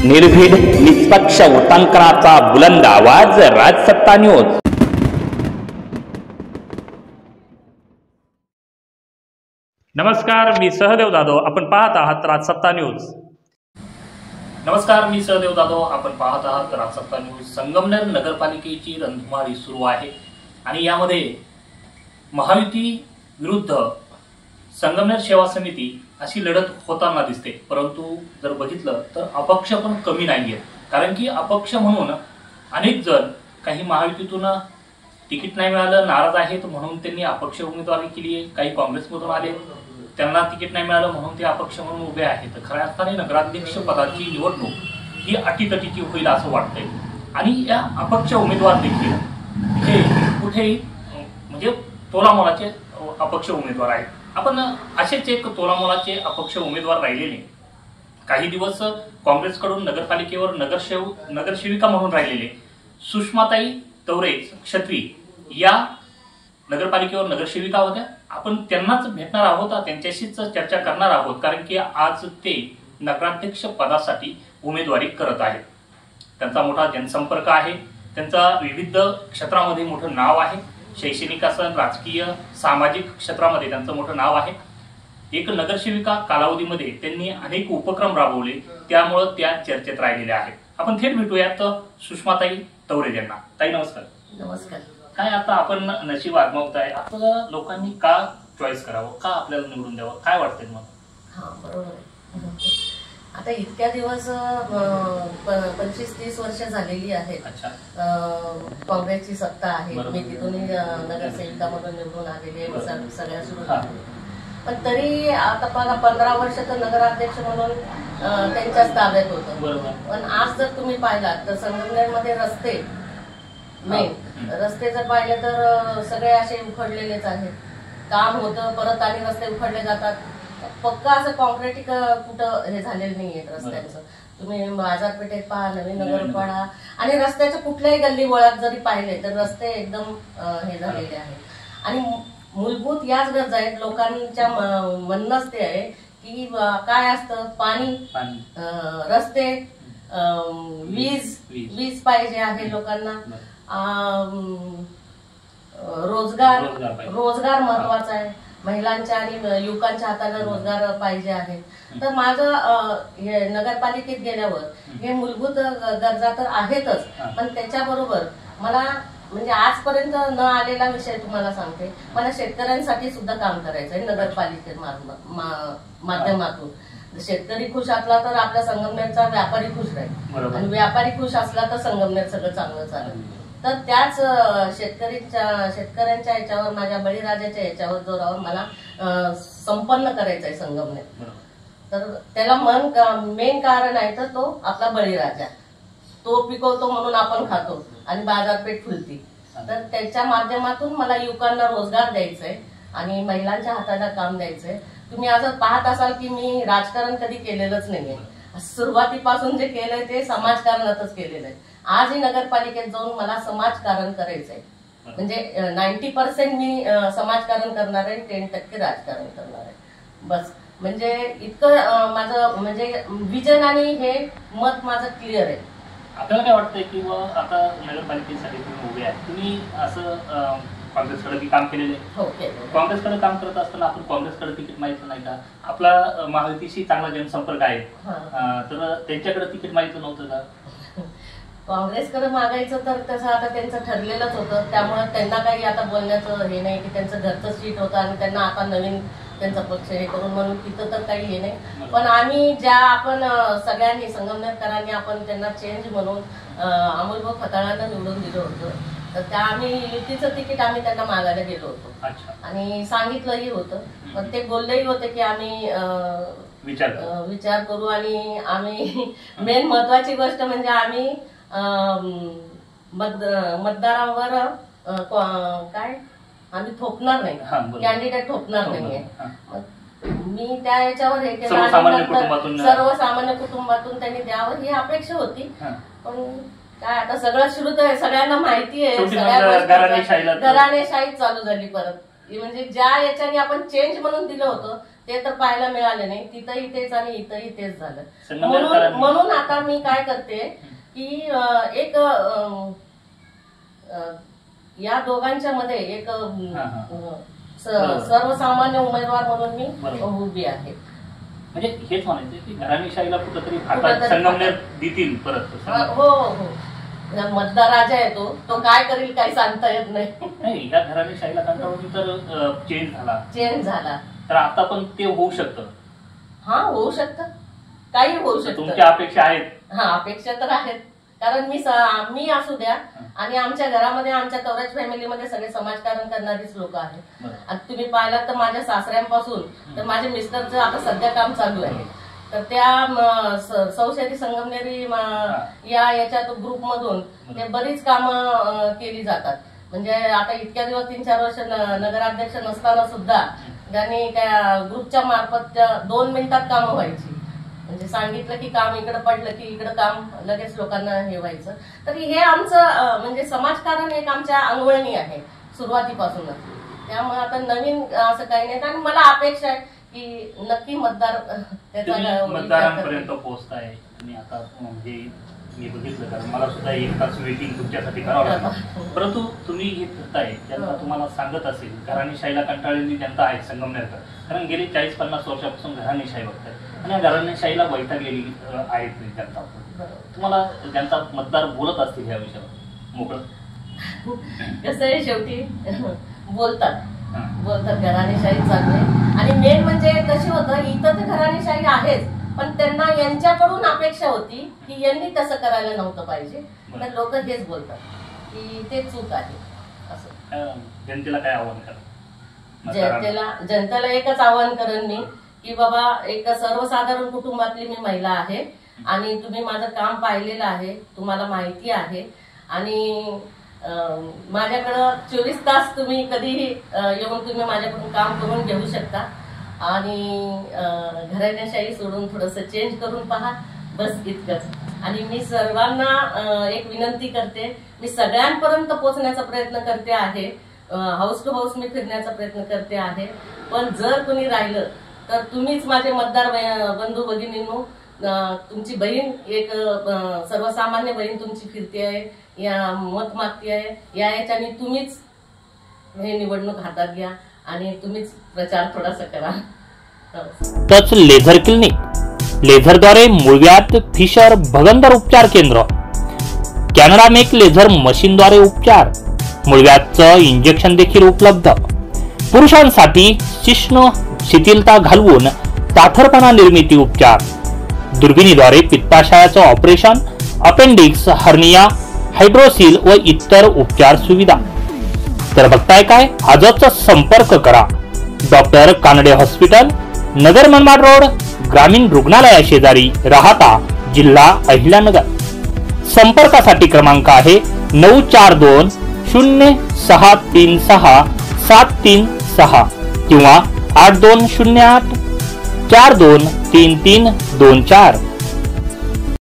निर्भीड निष्पक्ष उटंकनाचा बुलंद आवाज, राजसत्ता न्यूज। नमस्कार, मी सहदेव जाधव, आपण पाहत आहात राजसत्ता न्यूज। नमस्कार, मी सहदेव जाधव, आपण पाहत आहात राजसत्ता न्यूज। संगमनेर नगरपालिकेची रणधुमाळी सुरू आहे आणि यामध्ये महायुती विरुद्ध संगमनेर सेवा समिती अशी लढत होताना दिसते। परंतु जर बघितलं तर अपक्ष पण कमी नाहीये, कारण की अपक्ष म्हणून अनेक जण काही महायुतीतून तिकीट नाही मिळालं नाराज आहेत म्हणून त्यांनी अपक्ष उमेदवारी केली आहे। काही काँग्रेसमधून आले, त्यांना तिकीट नाही मिळालं म्हणून ते अपक्ष म्हणून उभे आहेत। खऱ्या अर्थाने नगराध्यक्ष पदाची निवडणूक ही अटीतटीची होईल असं वाटतंय आणि या अपक्ष उमेदवार देखील हे कुठेही म्हणजे तोलामोलाचे अपक्ष उमेदवार आहेत। आपण असेच एक तोलामोलाचे अपक्ष उमेदवार राहिलेले, काही दिवस काँग्रेसकडून नगरपालिकेवर नगरसेविका म्हणून राहिलेले सुषमाताई तवरे क्षत्री या नगरपालिकेवर नगरसेविका होत्या। आपण त्यांनाच भेटणार आहोत, त्यांच्याशीच चर्चा करणार आहोत, कारण की आज ते नगराध्यक्ष पदासाठी उमेदवारी करत आहेत। त्यांचा मोठा जनसंपर्क आहे, त्यांचा विविध क्षेत्रामध्ये मोठं नाव आहे। शैक्षणिक असेल, राजकीय, सामाजिक क्षेत्रामध्ये त्यांचं मोठं नाव आहे। एक नगरसेविका कालावधीमध्ये त्यांनी अनेक उपक्रम राबवले, त्यामुळे त्या चर्चेत राहिलेल्या आहेत। आपण थेट भेटूयात सुषमाताई तवरे यांना। ताई नमस्कार। नमस्कार। काय आता आपण नशीब आजमावताय, आपल्याला लोकांनी का चॉईस करावं, का आपल्याला निवडून द्यावं, काय वाटतंय मग? हा बरोबर आहे। आता इतक्या दिवस 25-30 वर्ष झालेली आहेत। काँग्रेसची सत्ता आहे, मी तिथूनही नगरसेविका म्हणून निवडून आलेली आहे, सगळ्या सुरू झाले। पण तरी आता 15 वर्ष तर नगराध्यक्ष म्हणून त्यांच्याच ताब्यात होतं। पण आज जर तुम्ही पाहिलात तर संगमनेरमध्ये रस्ते मेन रस्ते जर पाहिले तर सगळे असे उखडलेलेच आहेत। काम होतं परत आणि रस्ते उखडले जातात, पक्का असं कॉन्क्रीट कुठं हे झालेलं नाहीये रस्त्यांचं। तुम्ही बाजारपेठेत पहा, नवीन नगर पहा आणि रस्त्याच्या कुठल्याही गल्ली बोळात जरी पाहिले तर रस्ते एकदम हे झालेले आहेत। आणि मूलभूत याच गरजा आहेत, लोकांच्या म्हणणंच ते आहे की काय असतं, पाणी, रस्ते, वीज पाहिजे आहे लोकांना, रोजगार महत्वाचा आहे, महिलांच्या आणि युवकांच्या हाताला रोजगार पाहिजे आहे। तर माझं नगरपालिकेत गेल्यावर हे मूलभूत गरजा तर आहेतच, पण त्याच्याबरोबर मला म्हणजे आजपर्यंत न आलेला विषय तुम्हाला सांगते, मला शेतकऱ्यांसाठी सुद्धा काम करायचंय नगरपालिकेत माध्यमातून। शेतकरी खुश असला तर आपल्या संगमनेरचा व्यापारी खुश राहील आणि व्यापारी खुश असला तर संगमनेर सगळं चांगलं चालेल। तर त्याच शेतकऱ्यांच्या याच्यावर, माझ्या बळीराजाच्या याच्यावर जोरावर मला संपन्न करायचंय संगमनेर। तर त्याला मेन कारण आहे तर तो आपला बळीराजा, तो पिकवतो म्हणून आपण खातो आणि बाजारपेठ फुलती। तर त्याच्या माध्यमातून मला युवकांना रोजगार द्यायचंय आणि महिलांच्या हाताला काम द्यायचंय। तुम्ही असं पाहत असाल की मी राजकारण कधी केलेलंच नाहीये, सुरुवातीपासून जे केलंय ते समाजकारणातच केलेलं आहे। आजही नगरपालिकेत जाऊन मला समाजकारण करायचंय, म्हणजे 90% मी समाजकारण करणार आहे, 10% राजकारण करणार आहे बस। म्हणजे इतकं माझं म्हणजे विजन आणि हे मत माझं क्लिअर आहे। आपल्याला काय वाटतंय की आता नगरपालिकेसाठी तुम्ही उभे आहे, तुम्ही असं काँग्रेसकडे काम केलेले? हो, काँग्रेसकडे काम करत असताना आपण काँग्रेसकडे तिकीट माहिती नाही का? आपला महायुतीशी चांगला जनसंपर्क आहे, तर त्यांच्याकडे तिकीट माहिती नव्हतं का? काँग्रेसकडे मागायचं तर तसं आता त्यांचं ठरलेलंच होतं, त्यामुळे त्यांना काही आता बोलण्याचं हे नाही की त्यांचं घरचं सीट होतं आणि त्यांना आता नवीन त्यांचा पक्ष हे करून म्हणून तिथं तर काही हे नाही। पण आम्ही आपण सगळ्यांनी संगमनेरकरांनी आपण त्यांना चेंज म्हणून अमोलभाऊ खताळांना निवडून दिलं होतं, तर त्या आम्ही युतीचं तिकीट आम्ही त्यांना मागायला गेलो होतो आणि सांगितलंही होतं। पण ते बोललेही होते की आम्ही विचार करू आणि आम्ही मेन महत्वाची गोष्ट म्हणजे आम्ही मतदारांवर काय आम्ही थोपणार नाही, कॅन्डिडेट थोपणार नाहीये। मी त्या याच्यावर हे केलं, सर्वसामान्य कुटुंबातून त्यांनी द्यावं ही अपेक्षा होती। पण काय आता सगळं श्रुत आहे, सगळ्यांना माहिती आहे, घराणेशाही चालू झाली परत। म्हणजे ज्या याच्याने आपण चेंज म्हणून दिलं होतं ते तर पाहायला मिळाले नाही. तिथंही तेच आणि इथंही तेच झालं. संगमनेरकरांनी- म्हणून आता मी काय करते की एक या दोघांच्या मध्ये एक सर्वसामान्य उमेदवार म्हणून मी उभी आहे. म्हणजे हेच म्हणायचं की घराणेशाहीला कुठंतरी आता संगमनेर देतील परत. हो हो, मतदार राजा आहे तो काय करील काही सांगता येत नाही. या घराणेशाहीला कंटाळून तर चेंज झाला तर आता पण ते होऊ शकतं. हा, होऊ शकतं, काही होऊ शकतं. तुमच्या अपेक्षा आहेत? हा, अपेक्षा तर आहेत. कारण मी असू द्या आणि आमच्या घरामध्ये, आमच्या कवरेज फॅमिलीमध्ये सगळे समाजकारण करणारीच लोक आहेत. आता तुम्ही पाहिलात तर माझ्या सासऱ्यांपासून तर माझ्या मिस्टरचं आता सध्या काम चालू आहे. तर त्या सौशेती संगमनेरी याच्यात ग्रुपमधून ते बरीच कामं केली जातात. म्हणजे आता इतक्या दिवस 3-4 वर्ष नगराध्यक्ष नसताना सुद्धा त्यांनी त्या ग्रुपच्या मार्फत 2 मिनिटात कामं व्हायची. म्हणजे सांगितलं की काम इकडं पडलं की इकडं काम लगेच लोकांना हे व्हायचं. तर हे आमचं म्हणजे समाजकारण एक आमच्या अंगवळणी आहे सुरुवातीपासूनच. त्यामुळे आता नवीन असं काही नाही. आणि मला अपेक्षा आहे की नक्की मतदारांपर्यंत पोहोचताय. आणि आता म्हणजे मी बघितलं, कारण मला सुद्धा 1 तास वेटिंग तुमच्यासाठी करावं लागतं. परंतु तुम्ही हे करताय त्यांना तुम्हाला सांगत असेल, घराणेशाहीला कंटाळलेली जनता आहे संगमनेरकर. कारण गेली 40-50 वर्षापासून घराणेशाही बघताय आणि घराणेशाहीला वैतागलेली आहेत जनता. तुम्हाला जनता मतदार बोलत असतील या विषयावर मोकळं? कसं आहे, शेवटी बोलतात घराणेशाही चालू आहे. आणि मेन म्हणजे कशी होतं, इथं तर घराणेशाही आहेच, पण त्यांना यांच्याकडून अपेक्षा होती की यांनी तसं करायला नव्हतं पाहिजे. तर लोक हेच बोलतात की ते चूक आहे. असं जनतेला काय आव्हान करा? जनतेला एकच आवाहन करेन मी की बाबा, एक सर्वसाधारण कुटुंबातली मी महिला आहे आणि तुम्ही माझं काम पाहिलेलं आहे, तुम्हाला माहिती आहे. आणि माझ्याकडं 24 तास तुम्ही कधीही येऊन तुम्ही माझ्याकडून काम करून घेऊ शकता. आणि घराणेशाही सोडून थोडंसं चेंज करून पहा, बस इतकंच. आणि मी सर्वांना एक विनंती करते, मी सगळ्यांपर्यंत पोहोचण्याचा प्रयत्न करते आहे. हाऊस टू हाऊस मी फिरण्याचा प्रयत्न करते आहे. पण जर कोणी राहिलं तर तुम्हीच माझे मतदार बंधू भगिनींनो. तुमची बहीण, एक सर्वसामान्य बहीण तुमची फिरते आहे, या मत मागते आहे. याच्याने तुम्हीच हे निवडणूक हातात घ्या आणि तुम्हीच प्रचार थोडासा करा. टच लेझर क्लिनिक, लेझरद्वारे मूळव्याध, फिशर, भगंदर उपचार केंद्र, कॅनडा मेक लेझर मशीनद्वारे उपचार, मूळव्याधचं इंजेक्शन देखील उपलब्ध. पुरुषांसाठी शिश्न शिथिलता घालवून ताठरपणा निर्मिती उपचार, दुर्बिणीद्वारे पित्ताशयाचं ऑपरेशन, अपेंडिक्स, हर्निया, हायड्रोसिल व इतर उपचार सुविधा. तर बघताय काय, आजच संपर्क करा. Doctor Kanade hospital, Nagar Manmad road, ग्रामीण रुग्णालया शेजारी, राहाता, जिल्हा अहिल्यानगर. संपर्कासाठी क्रमांक आहे 942 0636 736 किंवा 8208 423324.